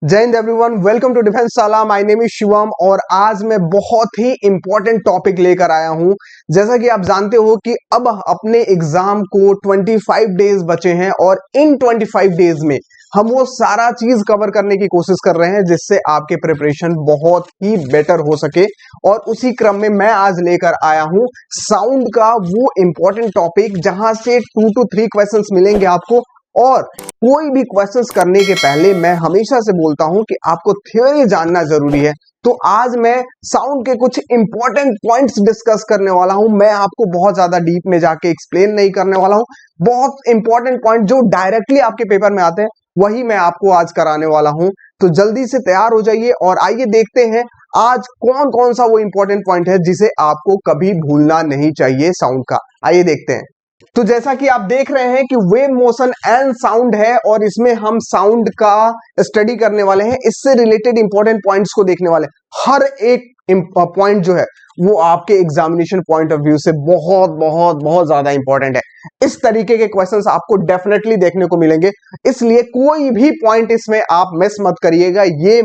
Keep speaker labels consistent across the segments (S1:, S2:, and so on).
S1: जय हिंद everyone, welcome to defence साला। माय नेम इज शिवम और आज मैं बहुत ही इंपॉर्टेंट टॉपिक लेकर आया हूं। जैसा कि आप जानते हो कि अब अपने एग्जाम को 25 डेज बचे हैं और इन 25 डेज में हम वो सारा चीज कवर करने की कोशिश कर रहे हैं जिससे आपके प्रिपरेशन बहुत ही बेटर हो सके। और उसी क्रम में मैं आज लेकर आया हूं साउंड का वो इंपॉर्टेंट टॉपिक जहां से 2 to 3 क्वेश्चंस मिलेंगे आपको। और कोई भी क्वेश्चंस करने के पहले मैं हमेशा से बोलता हूं कि आपको थ्योरी जानना जरूरी है। तो आज मैं साउंड के कुछ इंपॉर्टेंट पॉइंट्स डिस्कस करने वाला हूं। मैं आपको बहुत ज्यादा डीप में जाके एक्सप्लेन नहीं करने वाला हूं। बहुत इंपॉर्टेंट पॉइंट जो डायरेक्टली आपके पेपर में आते हैं वही मैं आपको आज कराने वाला हूं। तो जल्दी से तैयार हो जाइए और आइए देखते हैं आज कौन कौन सा वो इंपॉर्टेंट पॉइंट है जिसे आपको कभी भूलना नहीं चाहिए साउंड का। आइए देखते हैं। तो जैसा कि आप देख रहे हैं कि वेव मोशन एंड साउंड है और इसमें हम साउंड का स्टडी करने वाले हैं। इससे रिलेटेड इंपॉर्टेंट पॉइंट्स को देखने वाले हैं। हर एक पॉइंट जो है वो आपके एग्जामिनेशन पॉइंट ऑफ व्यू से बहुत बहुत बहुत ज्यादा इंपॉर्टेंट है। इस तरीके के क्वेश्चंस आपको डेफिनेटली देखने को मिलेंगे, इसलिए कोई भी पॉइंट इसमें आप मिस मत करिएगा। ये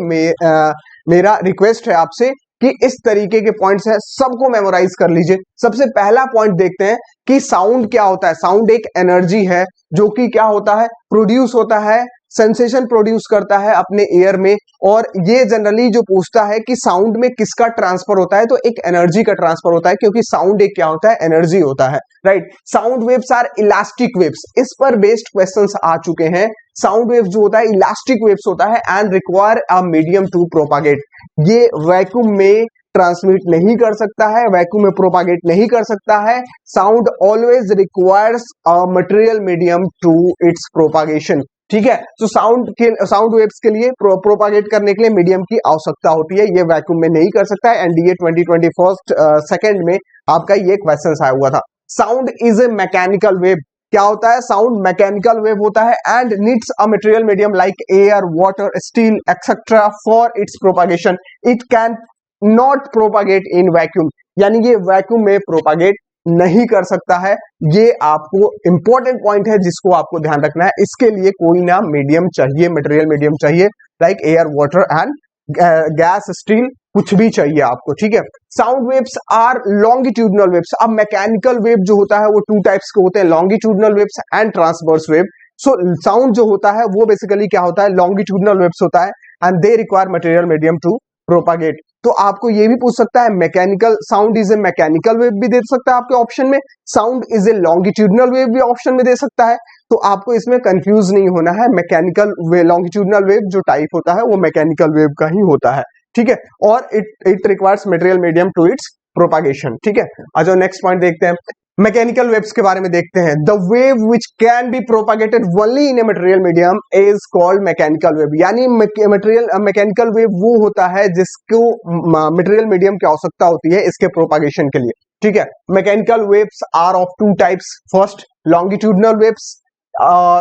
S1: मेरा रिक्वेस्ट है आपसे कि इस तरीके के पॉइंट्स हैं सबको मेमोराइज कर लीजिए। सबसे पहला पॉइंट देखते हैं कि साउंड क्या होता है। साउंड एक एनर्जी है जो कि क्या होता है, प्रोड्यूस होता है, सेंसेशन प्रोड्यूस करता है अपने एयर में। और ये जनरली जो पूछता है कि साउंड में किसका ट्रांसफर होता है, तो एक एनर्जी का ट्रांसफर होता है, क्योंकि साउंड एक क्या होता है, एनर्जी होता है, right. Sound waves are elastic waves, इस पर बेस्ड क्वेश्चंस आ चुके हैं। साउंड वेव जो होता है इलास्टिक वेव्स होता है and require a medium to propagate. ये वैक्यूम में ट्रांसमिट नहीं कर सकता है, वैक्यूम में प्रोपागेट नहीं कर सकता है। Sound always requires a material medium to its propagation, ठीक है। तो साउंड वेव्स के लिए प्रोपागेट करने के लिए मीडियम की आवश्यकता होती है। ये वैक्यूम में नहीं कर सकता है। एनडीए 2021 सेकंड में आपका ये क्वेश्चन आया हुआ था। Sound is a mechanical wave. क्या होता है, साउंड मैकेनिकल वेव होता है and needs a material medium like air, water, steel etcetera for its propagation. It can not propagate in vacuum, यानी ये वैक्यूम में प्रोपागेट नहीं कर सकता है। ये आपको इंपॉर्टेंट पॉइंट है जिसको आपको ध्यान रखना है। इसके लिए कोई ना मीडियम चाहिए, मटेरियल मीडियम चाहिए like air, water and gas, steel, कुछ भी चाहिए आपको, ठीक है। Sound waves are longitudinal waves. अब मैकेनिकल वेव जो होता है वो 2 टाइप्स के होते हैं, longitudinal waves and transverse wave. So sound जो होता है वो बेसिकली क्या होता है, लॉन्गिट्यूडनल वेव्स होता है and they require material medium to propagate. तो आपको ये भी पूछ सकता है mechanical, sound is a mechanical wave भी दे सकता है आपके ऑप्शन में, sound is a longitudinal wave भी ऑप्शन में दे सकता है। तो आपको इसमें कंफ्यूज नहीं होना है। मैकेनिकल वेव, लॉन्गिट्यूडनल वेव जो टाइप होता है वो मैकेनिकल वेव का ही होता है, ठीक है। और it requires material medium to its propagation, ठीक है। आ जाओ नेक्स्ट पॉइंट देखते हैं। मैकेनिकल वेव्स के बारे में देखते हैं। The wave which can be propagated only in a material medium is called mechanical wave. यानी मैकेनिकल वेव वो होता है जिसको मटेरियल मीडियम की आवश्यकता होती है इसके प्रोपागेशन के लिए, ठीक है। Mechanical waves are of 2 types. First, longitudinal waves.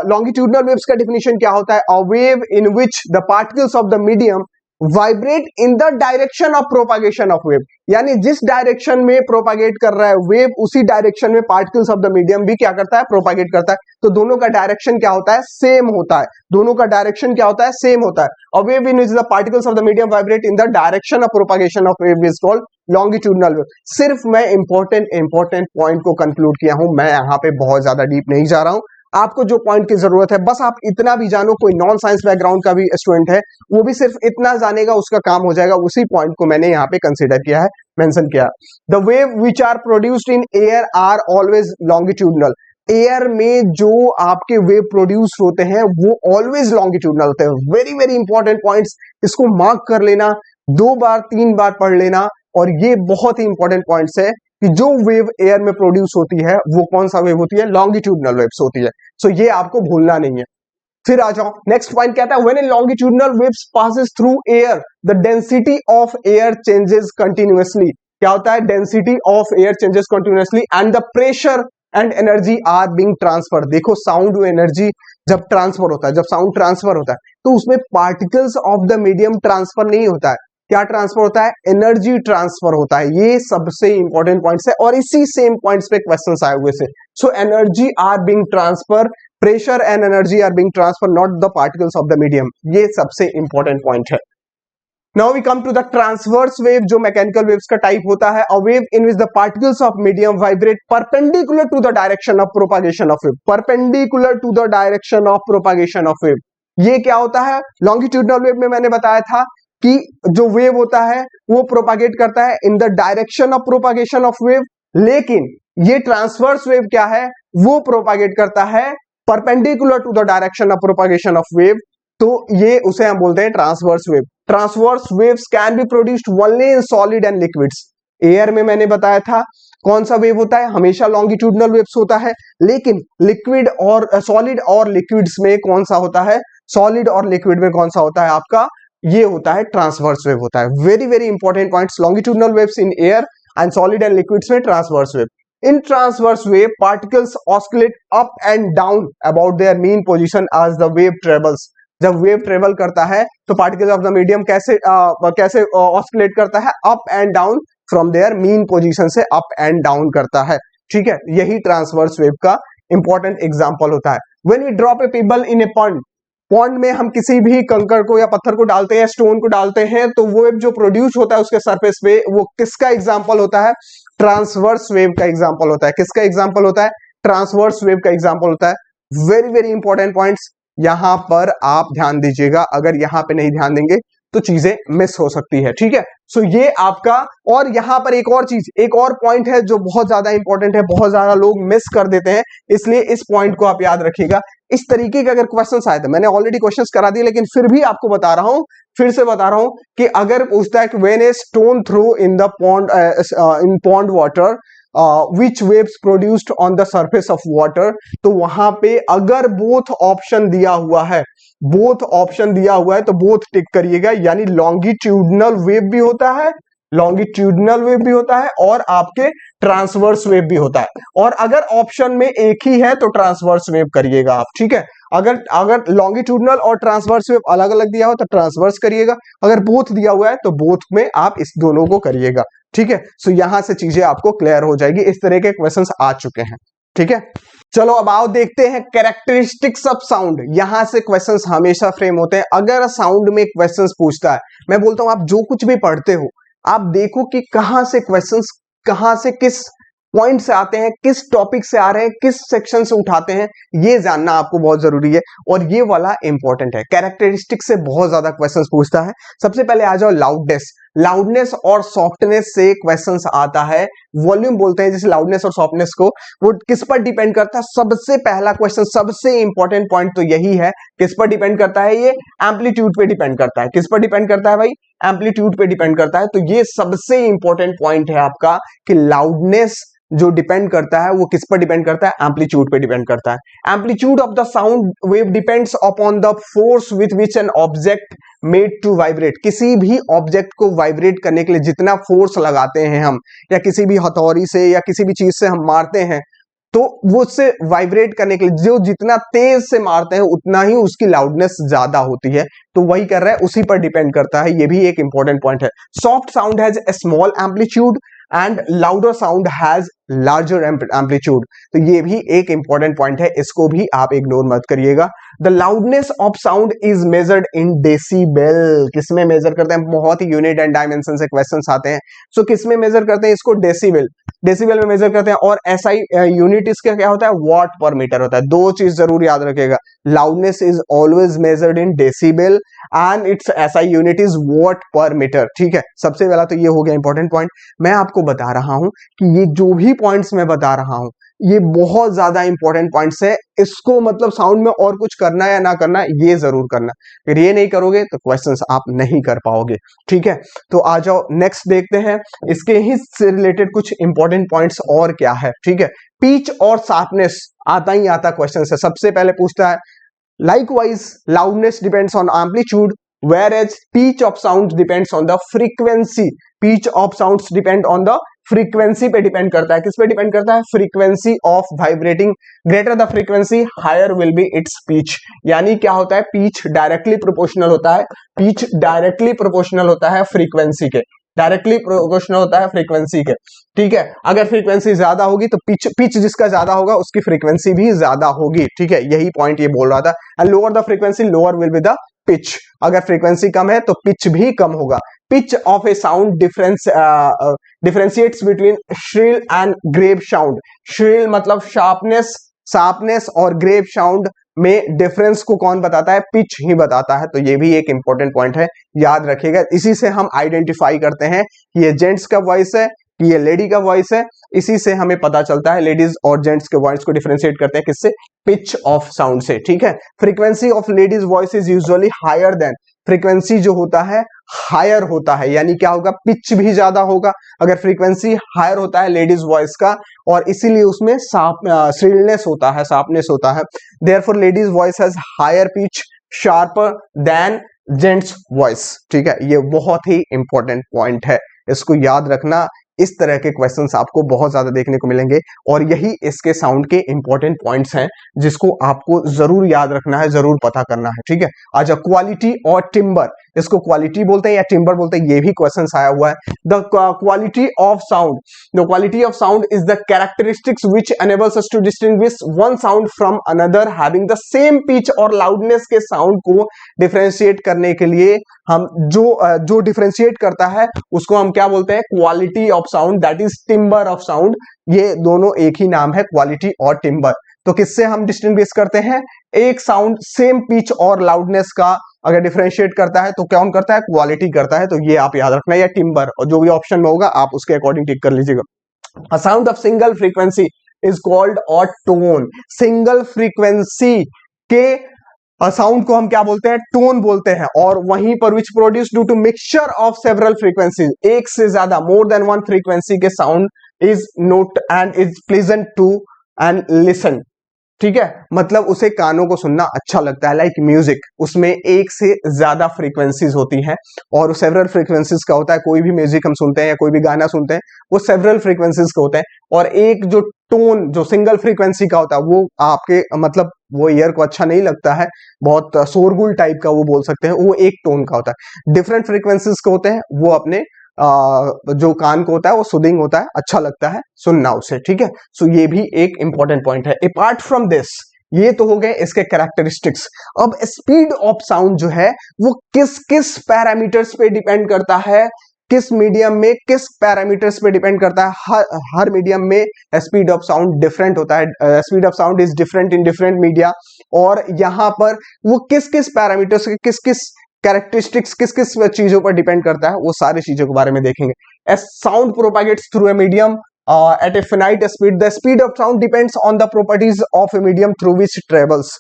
S1: Longitudinal waves का डिफिनेशन क्या होता है, a wave in which the particles of the medium vibrate in the direction of propagation of wave. यानी जिस डायरेक्शन में प्रोपागेट कर रहा है वेव, उसी डायरेक्शन में पार्टिकल्स ऑफ द मीडियम भी क्या करता है, प्रोपागेट करता है। तो दोनों का डायरेक्शन क्या होता है, सेम होता है। दोनों का डायरेक्शन क्या होता है, सेम होता है। A wave in which the particles of the medium vibrate in the direction of propagation of wave is called longitudinal wave. सिर्फ मैं इंपॉर्टेंट पॉइंट को कंक्लूड किया हूं, मैं यहां पे बहुत ज्यादा डीप नहीं जा रहा हूं। आपको जो पॉइंट की जरूरत है बस आप इतना भी जानो, कोई नॉन साइंस बैकग्राउंड का भी स्टूडेंट है वो भी सिर्फ इतना जानेगा, उसका काम हो जाएगा। उसी पॉइंट को मैंने यहाँ पे कंसीडर किया है, मेंशन किया। The wave which are produced in air are always longitudinal. Air में जो आपके वेव प्रोड्यूस होते हैं वो ऑलवेज लॉन्गिट्यूडनल होते हैं। वेरी वेरी इंपॉर्टेंट पॉइंट्स, इसको मार्क कर लेना, 2 बार 3 बार पढ़ लेना। और ये बहुत ही इंपॉर्टेंट पॉइंट्स है कि जो वेव एयर में प्रोड्यूस होती है वो कौन सा वेव होती है, लॉन्गिट्यूडनल वेव्स होती है। सो ये आपको भूलना नहीं है। फिर आ जाओ नेक्स्ट पॉइंट, कहता है when a longitudinal waves passes through air the density of air changes continuously. क्या होता है, density of air changes continuously and the pressure and energy are being transfer. देखो साउंड एनर्जी जब ट्रांसफर होता है, जब साउंड ट्रांसफर होता है तो उसमें particles of the medium transfer नहीं होता है। क्या ट्रांसफर होता है, एनर्जी ट्रांसफर होता है। ये सबसे इंपॉर्टेंट पॉइंट्स है और इसी सेम पॉइंट्स पे क्वेश्चंस आए हुए से। So energy are being transfer pressure and energy are being transfer not the particles of the medium. ये सबसे इंपॉर्टेंट पॉइंट है। Now we come to the transverse wave, जो मैकेनिकल वेव्स का type होता है। A wave in which the particles of medium vibrate perpendicular to the direction of propagation of wave. Perpendicular to the direction of propagation of wave, ये क्या होता है? Longitudinal wave में मैंने बताया था कि जो वेव होता है वो प्रोपागेट करता है इन the direction of propagation of wave, लेकिन ये ट्रांसवर्स वेव क्या है? वो प्रोपागेट करता है perpendicular to the direction of propagation of wave, तो ये उसे हम बोलते हैं transverse wave. Transverse waves can be produced only in solid and liquids. Air में मैंने बताया था कौन सा वेव होता है? हमेशा लॉन्गिट्यूडनल वेव्स होता है, लेकिन लिक्विड और सॉलिड और लिक्विड्स में कौन सा होता है? सॉलिड और लिक्विड में कौन सा होता है आपका? ये होता है ट्रांसवर्स वेव होता है। Very very important points, longitudinal waves in air and solid and liquids में transverse wave. In transverse wave, particles oscillate up and down about their mean position as the wave travels. जब wave travel करता है तो particles of the medium कैसे oscillate करता है? Up and down from there mean position से up and down करता है। ठीक है, यही ट्रांसवर्स वेव का इंपॉर्टेंट एग्जांपल होता है। When we drop a pebble in a pond, pond में हम किसी भी कंकड़ को या पत्थर को डालते हैं, स्टोन को डालते हैं, तो वेव जो प्रोड्यूस होता है उसके सरफेस पे, वो किसका एग्जांपल होता है? ट्रांसवर्स वेव का एग्जांपल होता है। किसका एग्जांपल होता है? ट्रांसवर्स वेव का एग्जांपल होता है। वेरी वेरी इंपॉर्टेंट पॉइंट्स यहां पर आप ध्यान दीजिएगा, अगर यहां पे नहीं ध्यान देंगे तो चीजें मिस हो सकती है। ठीक है, सो ये आपका, और यहां पर एक और चीज, एक और पॉइंट है जो बहुत ज्यादा इंपॉर्टेंट है, बहुत ज्यादा लोग मिस कर देते हैं, इसलिए इस पॉइंट को आप याद रखिएगा। इस तरीके के अगर क्वेश्चंस आए थे, मैंने ऑलरेडी क्वेश्चंस करा दिए, लेकिन फिर भी आपको बता रहा हूं, फिर से बता रहा हूं कि अगर पूछता है कि when a stone throw in the pond in pond water which waves produced on the surface of water, तो वहां पे अगर बोथ ऑप्शन दिया हुआ है, बोथ ऑप्शन दिया हुआ है तो बोथ टिक करिएगा, यानी लॉन्गिट्यूडनल वेव भी होता है, लॉन्गिट्यूडनल वेव भी होता है और आपके ट्रांसवर्स वेव भी होता है। और अगर ऑप्शन में एक ही है तो ट्रांसवर्स वेव करिएगा आप। ठीक है, अगर लॉन्गिट्यूडनल और ट्रांसवर्स वेव अलग अलग दिया हो तो ट्रांसवर्स करिएगा, अगर बोथ दिया हुआ है तो बोथ में आप इस दोनों को करिएगा। ठीक है, सो यहां से चीजें आपको क्लियर हो जाएगी। इस तरह के क्वेश्चंस आ चुके हैं। ठीक है, चलो अब आओ देखते हैं कैरेक्टरिस्टिक्स ऑफ साउंड। यहां से क्वेश्चंस हमेशा फ्रेम होते हैं। अगर साउंड में क्वेश्चंस पूछता है, मैं बोलता हूं आप जो कुछ भी पढ़ते हो आप देखो कि कहां से क्वेश्चंस, कहां से किस पॉइंट से आते हैं, किस टॉपिक से आ रहे हैं, किस सेक्शन से उठाते हैं, ये जानना आपको बहुत जरूरी है और ये वाला इंपॉर्टेंट है। कैरेक्टरिस्टिक से बहुत ज्यादा क्वेश्चंस पूछता है। सबसे पहले आ जाओ लाउडनेस। लाउडनेस और सॉफ्टनेस से क्वेश्चंस आता है। वॉल्यूम बोलते हैं जिस लाउडनेस और सॉफ्टनेस को, वो किस पर डिपेंड करता है? सबसे पहला क्वेश्चन, सबसे इंपॉर्टेंट पॉइंट तो यही है, किस पर डिपेंड करता है? ये एम्पलीट्यूड पे डिपेंड करता है। किस पर डिपेंड करता है भाई? एम्पलीट्यूड पे डिपेंड करता है। तो ये सबसे इंपॉर्टेंट पॉइंट है आपका कि लाउडनेस जो डिपेंड करता है वो किस पर डिपेंड करता है? एम्पलीट्यूड पे डिपेंड करता है। Amplitude of the sound wave depends upon the force with which an object made to vibrate. किसी भी ऑब्जेक्ट को वाइब्रेट करने के लिए जितना फोर्स लगाते हैं हम, या किसी भी हथौड़ी से या किसी भी चीज से हम मारते हैं, तो वो उससे वाइब्रेट करने के लिए जो जितना तेज से मारते हैं उतना ही उसकी लाउडनेस ज्यादा होती है। तो वही कर रहा है, उसी पर डिपेंड करता है। ये भी एक इंपॉर्टेंट पॉइंट है। Soft sound has a small amplitude and louder sound has larger amplitude. तो ये भी एक इंपॉर्टेंट पॉइंट है, इसको भी आप इग्नोर मत करिएगा। The loudness of sound is measured in decibel. किसमें मेजर करते हैं? बहुत ही यूनिट एंड डायमेंशन से क्वेश्चंस आते हैं। सो किसमें मेजर करते हैं इसको? डेसिबल। डेसिबल में मेजर करते हैं। और एसआई यूनिट इसका क्या होता है? वॉट पर मीटर होता है। दो चीज जरूर याद रखिएगा, loudness is always measured in decibel and it's SI unit is what पर मीटर। ठीक है, सबसे पहला तो ये हो गया इंपॉर्टेंट पॉइंट। मैं आपको बता रहा हूं कि ये जो भी पॉइंट्स मैं बता रहा हूं ये बहुत ज्यादा इंपॉर्टेंट पॉइंट्स है। इसको मतलब साउंड में और कुछ करना या ना करना ये जरूर करना। अगर ये नहीं करोगे तो क्वेश्चंस आप नहीं कर पाओगे। ठीक है, तो आ जाओ नेक्स्ट देखते हैं इसके ही से रिलेटेड कुछ इंपॉर्टेंट पॉइंट्स और क्या है। ठीक है, पिच और शार्पनेस आता ही आता क्वेश्चन है। सबसे पहले पूछता है likewise loudness depends on amplitude whereas pitch of sounds depends on the frequency। pitch of sounds depend on the frequency पे डिपेंड करता है। किस पे डिपेंड करता है? frequency of vibrating। greater the frequency higher will be its pitch। यानी क्या होता है? pitch डायरेक्टली प्रोपोर्शनल होता है। pitch डायरेक्टली प्रोपोर्शनल होता है frequency के। डायरेक्टली प्रोपोर्शनल होता है फ्रीक्वेंसी के, ठीक है। अगर फ्रीक्वेंसी ज्यादा होगी तो पिच जिसका ज्यादा होगा उसकी फ्रीक्वेंसी भी ज्यादा होगी, ठीक है। यही पॉइंट ये बोल रहा था। And lower the frequency lower will be the pitch, अगर फ्रीक्वेंसी कम है तो पिच भी कम होगा। Pitch of a sound differentiates between shrill and grave sound. Shrill मतलब शार्पनेस और ग्रेव साउंड में डिफरेंस को कौन बताता है? पिच ही बताता है। तो ये भी एक इंपॉर्टेंट पॉइंट है, याद रखिएगा। इसी से हम आइडेंटिफाई करते हैं कि ये जेंट्स का वॉइस है कि ये लेडी का वॉइस है। इसी से हमें पता चलता है लेडीज और जेंट्स के वॉइस को डिफरेंशिएट करते हैं किससे? पिच ऑफ साउंड से, ठीक है। Frequency of ladies voice is usually higher than, frequency जो होता है हायर होता है, यानी क्या होगा? पिच भी ज्यादा होगा अगर फ्रीक्वेंसी हायर होता है लेडीज वॉइस का, और इसीलिए उसमें श्रिलनेस होता है, शार्पनेस होता है। Therefore ladies voice has higher pitch sharper than gents voice, ठीक है। ये बहुत ही इंपॉर्टेंट पॉइंट है, इसको याद रखना। इस तरह के क्वेश्चंस आपको बहुत ज्यादा देखने को मिलेंगे और यही इसके साउंड के इंपॉर्टेंट पॉइंट्स हैं जिसको आपको जरूर याद रखना है, जरूर पता करना है, ठीक है। अच्छा, क्वालिटी और टिम्बर, इसको क्वालिटी बोलते हैं या टिम्बर बोलते हैं, ये भी क्वेश्चन आया हुआ है। The quality of sound, the quality of sound is the characteristics which enables us to distinguish one sound from another having the same pitch और लाउडनेस के साउंड को डिफरेंशिएट करने के लिए हम जो डिफरेंशिएट करता है उसको हम क्या बोलते हैं? Quality of sound, that is timber of sound. ये दोनों एक ही नाम है, क्वालिटी और टिम्बर। तो किससे हम डिस्टिंग्विश करते हैं? एक साउंड सेम पिच और लाउडनेस का अगर डिफरेंशिएट करता है तो कौन करता है? क्वालिटी करता है। तो ये आप याद रखना, या टिम्बर, और जो भी ऑप्शन में होगा आप उसके अकॉर्डिंग टिक कर लीजिएगा। A sound of single frequency is called a tone. Single frequency के साउंड को हम क्या बोलते हैं? टोन बोलते हैं। और वहीं पर which produce due to mixture of several frequencies, एक से ज्यादा, मोर देन वन फ्रीक्वेंसी के sound is note and is pleasant to and listen, ठीक है। मतलब उसे कानों को सुनना अच्छा लगता है, लाइक म्यूजिक, उसमें एक से ज्यादा फ्रीक्वेंसीज होती हैं और सेवरल फ्रीक्वेंसीज का होता है। कोई भी म्यूजिक हम सुनते हैं या कोई भी गाना सुनते हैं वो सेवरल फ्रीक्वेंसीज का होते हैं, और एक जो टोन जो सिंगल फ्रीक्वेंसी का होता है वो आपके मतलब वो ईयर को अच्छा नहीं लगता है, बहुत शोरगुल टाइप का वो बोल सकते हैं, वो एक टोन का होता है। डिफरेंट फ्रीक्वेंसीज के होते हैं वो अपने जो कान को होता है वो सुदिंग होता है, अच्छा लगता है सुनना उसे, ठीक है। सो ये भी एक इंपॉर्टेंट पॉइंट है। अपार्ट फ्रॉम दिस, ये तो हो गए इसके कैरेक्टरिस्टिक्स। अब स्पीड ऑफ साउंड जो है वो किस किस पैरामीटर्स पे डिपेंड करता है, किस मीडियम में किस पैरामीटर्स पे डिपेंड करता है। हर मीडियम में स्पीड ऑफ साउंड डिफरेंट होता है। Speed of sound is different in different media, और यहाँ पर वो किस किस पैरामीटर्स के किस किस कैरेक्टरिस्टिक्स किस किस चीजों पर डिपेंड करता है, वो सारी चीजों के बारे में देखेंगे। As sound propagates through a medium at a finite speed, the speed of sound depends on the properties of a medium through which travels.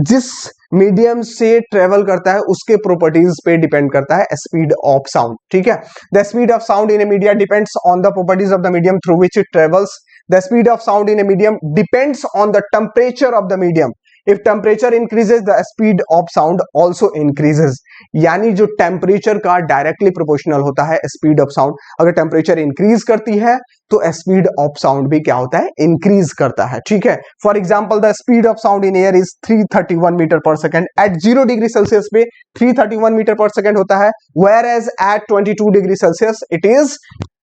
S1: जिस मीडियम से ट्रेवल करता है उसके प्रॉपर्टीज पे डिपेंड करता है स्पीड ऑफ साउंड, ठीक है। The speed of sound in A media depends on the properties of the medium through which it travels. The speed of sound in a medium depends on the temperature of the medium. If temperature increases the speed of sound also increases, यानी जो temperature का directly proportional होता है speed of sound. अगर temperature increase करती है तो speed of sound भी क्या होता है? इंक्रीज करता है, ठीक है। For example the speed of sound in air is 331 metre per second. At 0 degree Celsius पे 331 मीटर पर सेकेंड होता है, whereas at 22 degree Celsius it is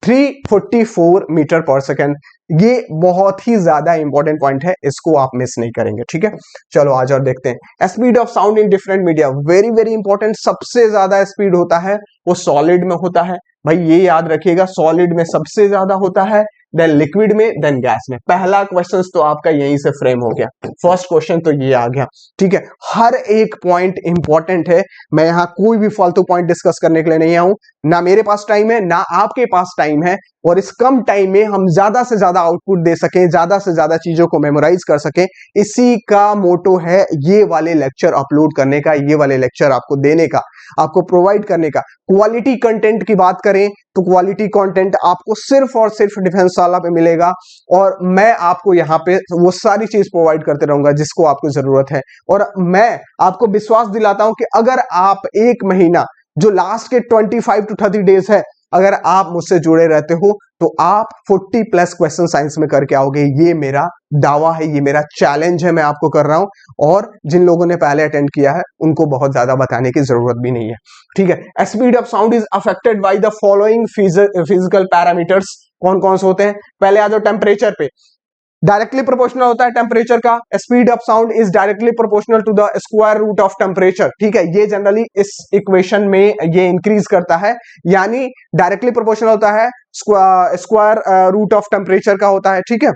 S1: 344 metre per second. ये बहुत ही ज्यादा इंपॉर्टेंट पॉइंट है, इसको आप मिस नहीं करेंगे, ठीक है। चलो आज और देखते हैं speed of sound in different media. Very very important, सबसे ज्यादा स्पीड होता है वो सॉलिड में होता है, भाई ये याद रखिएगा, सॉलिड में सबसे ज्यादा होता है, देन लिक्विड में, देन गैस में। पहला क्वेश्चन तो आपका यहीं से फ्रेम हो गया, फर्स्ट क्वेश्चन तो ये आ गया, ठीक है। हर एक पॉइंट इंपॉर्टेंट है, मैं यहां कोई भी फालतू पॉइंट डिस्कस करने के लिए नहीं आऊं, ना मेरे पास टाइम है ना आपके पास टाइम है, और इस कम टाइम में हम ज्यादा से ज्यादा आउटपुट दे सकें, ज्यादा से ज्यादा चीजों को मेमोराइज कर सकें, इसी का मोटो है ये वाले लेक्चर अपलोड करने का, ये वाले लेक्चर आपको देने का, आपको प्रोवाइड करने का। क्वालिटी कंटेंट की बात करें तो क्वालिटी कंटेंट आपको सिर्फ और सिर्फ डिफेंस वाला पे मिलेगा, और मैं आपको यहाँ पे वो सारी चीज प्रोवाइड करते रहूंगा जिसको आपको जरूरत है। और मैं आपको विश्वास दिलाता हूं कि अगर आप एक महीना जो लास्ट के 25 to 30 डेज है अगर आप मुझसे जुड़े रहते हो तो आप 40 प्लस क्वेश्चन साइंस में करके आओगे। ये मेरा दावा है, ये मेरा चैलेंज है, मैं आपको कर रहा हूं। और जिन लोगों ने पहले अटेंड किया है उनको बहुत ज्यादा बताने की जरूरत भी नहीं है, ठीक है। Speed of sound is affected by the following physical parameters. कौन कौन से होते हैं? पहले आ जाओ टेम्परेचर पे। डायरेक्टली प्रोपोर्शनल होता है टेम्परेचर का। Speed of sound is directly proportional to the square root of temperature, ठीक है। ये जनरली इस इक्वेशन में ये इंक्रीज करता है, यानी डायरेक्टली प्रोपोर्शनल होता है स्क्वायर रूट ऑफ टेम्परेचर का होता है, ठीक है,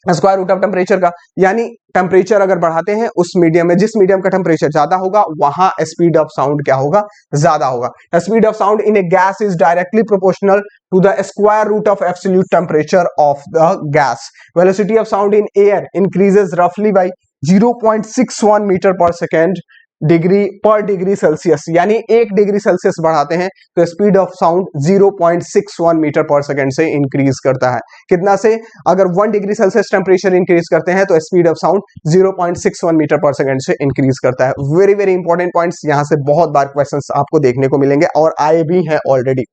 S1: स्क्वायर रूट ऑफ टेम्परेचर का। यानी टेम्परेचर अगर बढ़ाते हैं उस मीडियम में, जिस मीडियम का टेम्परेचर ज्यादा होगा वहां स्पीड ऑफ साउंड क्या होगा? ज्यादा होगा। Speed of sound in a gas is directly proportional to the square root of absolute temperature of the gas. Velocity of sound in air increases रफली by 0.61 metre per second degree Celsius, यानी 1 degree Celsius बढ़ाते हैं तो speed of sound 0.61 metre per second से increase करता है। कितना से? अगर 1 डिग्री सेल्सियस टेम्परेचर इंक्रीज करते हैं तो speed of sound 0.61 metre per second से इंक्रीज करता है। वेरी वेरी इंपॉर्टेंट पॉइंट्स, यहां से बहुत बार क्वेश्चंस आपको देखने को मिलेंगे और आए भी हैं ऑलरेडी,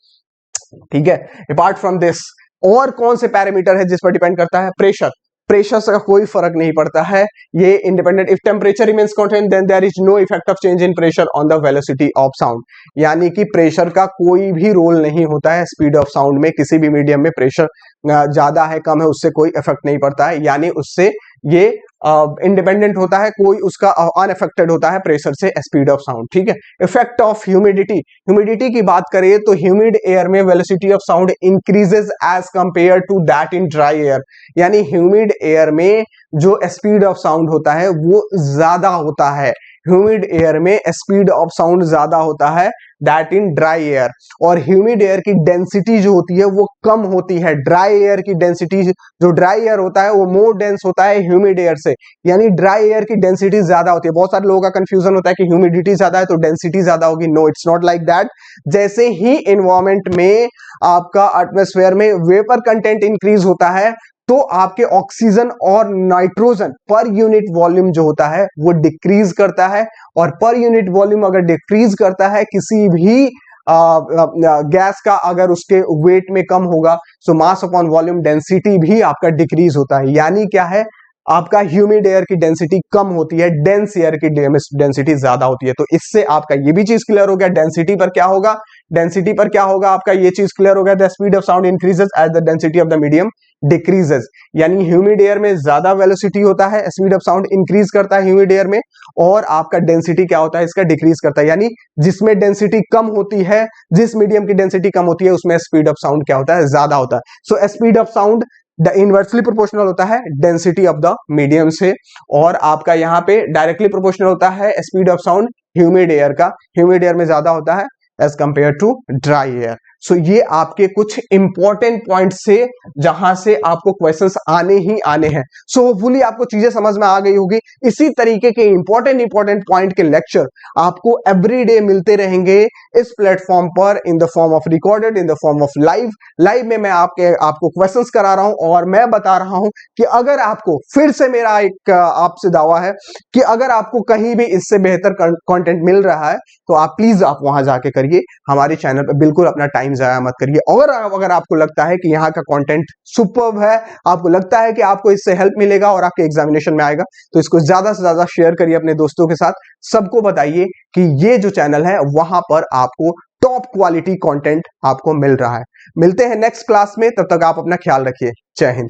S1: ठीक है। अपार्ट फ्रॉम दिस और कौन से पैरामीटर है जिस पर डिपेंड करता है? प्रेशर। प्रेशर से कोई फर्क नहीं पड़ता है, ये independent. If temperature remains constant then there is no effect of change in pressure on the velocity of sound. यानी कि प्रेशर का कोई भी रोल नहीं होता है स्पीड ऑफ साउंड में। किसी भी मीडियम में प्रेशर ज्यादा है कम है उससे कोई इफेक्ट नहीं पड़ता है, यानी उससे ये इंडिपेंडेंट होता है, कोई उसका अनअफेक्टेड होता है प्रेशर से स्पीड ऑफ साउंड, ठीक है। Effect of humidity. ह्यूमिडिटी की बात करें तो ह्यूमिड एयर में velocity of sound increases as compare to that in dry air. यानी ह्यूमिड एयर में जो स्पीड ऑफ साउंड होता है वो ज्यादा होता है, ह्यूमिड एयर में स्पीड ऑफ साउंड ज्यादा होता है दैट इन ड्राई एयर। और ह्यूमिड एयर की डेंसिटी जो होती है वो कम होती है। ड्राई एयर की डेंसिटी, जो ड्राई एयर होता है वो मोर डेंस होता है ह्यूमिड एयर से, यानी ड्राई एयर की डेंसिटी ज्यादा होती है। बहुत सारे लोगों का कंफ्यूजन होता है कि ह्यूमिडिटी ज्यादा है तो डेंसिटी ज्यादा होगी। No, it's not like that. जैसे ही एनवायरमेंट में आपका एटमॉस्फेयर में वेपर कंटेंट इंक्रीज होता है तो आपके ऑक्सीजन और नाइट्रोजन पर यूनिट वॉल्यूम जो होता है वो डिक्रीज करता है। और पर यूनिट वॉल्यूम अगर डिक्रीज करता है किसी भी गैस का, अगर उसके वेट में कम होगा सो मास अपॉन वॉल्यूम डेंसिटी भी आपका डिक्रीज होता है। यानी क्या है? आपका ह्यूमिड एयर की डेंसिटी कम होती है, डेंस एयर की डेंसिटी ज्यादा होती है। तो इससे आपका ये भी चीज क्लियर हो गया। डेंसिटी पर क्या होगा? डेंसिटी पर क्या होगा आपका? ये चीज क्लियर हो गया। The speed of sound increases as the density of the medium decreases. यानी ह्यूमिड एयर में ज्यादा वेलोसिटी होता है, स्पीड ऑफ साउंड इंक्रीज करता है ह्यूमिड एयर में, और आपका डेंसिटी क्या होता है? इसका डिक्रीज करता है। यानी जिसमें डेंसिटी कम होती है, जिस मीडियम की डेंसिटी कम होती है उसमें स्पीड ऑफ साउंड क्या होता है? ज्यादा होता है। So speed of sound inversely proportional होता है डेंसिटी ऑफ द मीडियम से, और आपका यहाँ पे डायरेक्टली प्रोपोर्शनल होता है speed of sound humid air का। ह्यूमिड एयर में ज्यादा होता है as compare to dry air. So ये आपके कुछ इंपॉर्टेंट पॉइंट्स से जहां से आपको क्वेश्चंस आने ही आने हैं। सो होपफुली आपको चीजें समझ में आ गई होगी। इसी तरीके के इंपॉर्टेंट पॉइंट के लेक्चर आपको एवरीडे मिलते रहेंगे इस प्लेटफॉर्म पर, in the form of recorded, in the form of live में मैं आपको क्वेश्चंस करा रहा हूं और मैं बता रहा हूं कि अगर आपको, फिर से मेरा एक आपसे दावा है कि अगर आपको कहीं भी इससे बेहतर कंटेंट मिल रहा है तो आप प्लीज आप वहां जाके करिए, हमारे चैनल पर बिल्कुल अपना टाइम जाया मत करिए। और अगर आपको लगता है कि यहाँ का कंटेंट सुपर्ब है, आपको लगता है कि आपको इससे हेल्प मिलेगा और आपके एग्जामिनेशन में आएगा, तो इसको ज्यादा से ज्यादा शेयर करिए अपने दोस्तों के साथ। सबको बताइए कि ये जो चैनल है वहां पर आपको टॉप क्वालिटी कंटेंट आपको मिल रहा है। मिलते हैं नेक्स्ट क्लास में, तब तक आप अपना ख्याल रखिए। जय हिंद।